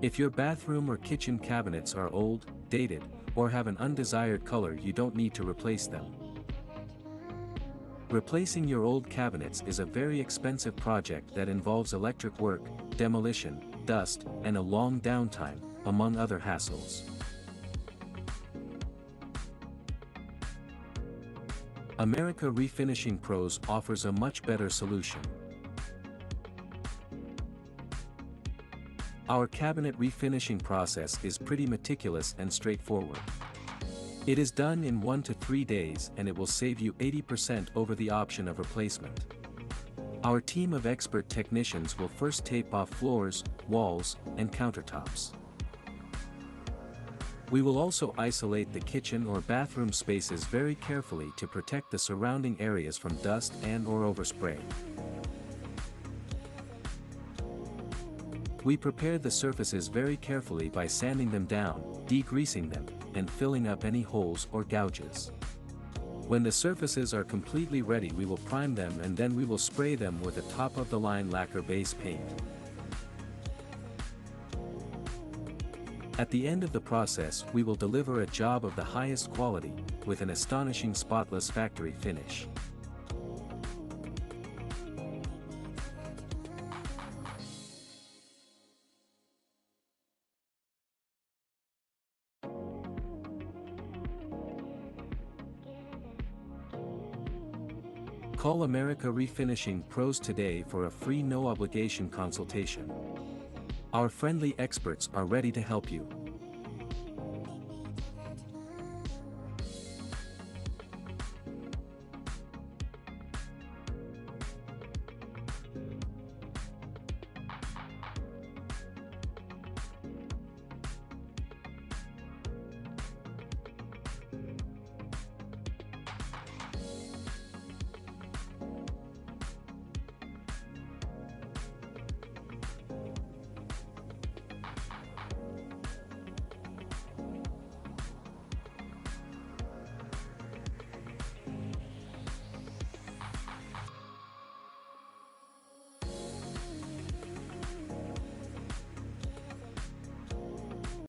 If your bathroom or kitchen cabinets are old, dated, or have an undesired color, you don't need to replace them. Replacing your old cabinets is a very expensive project that involves electric work, demolition, dust, and a long downtime, among other hassles. America Refinishing Pros offers a much better solution. Our cabinet refinishing process is pretty meticulous and straightforward. It is done in 1 to 3 days, and it will save you 80% over the option of replacement. Our team of expert technicians will first tape off floors, walls, and countertops. We will also isolate the kitchen or bathroom spaces very carefully to protect the surrounding areas from dust and/or overspray. We prepare the surfaces very carefully by sanding them down, degreasing them, and filling up any holes or gouges. When the surfaces are completely ready, we will prime them, and then we will spray them with a top-of-the-line lacquer base paint. At the end of the process, we will deliver a job of the highest quality, with an astonishing spotless factory finish. Call America Refinishing Pros today for a free no-obligation consultation. Our friendly experts are ready to help you.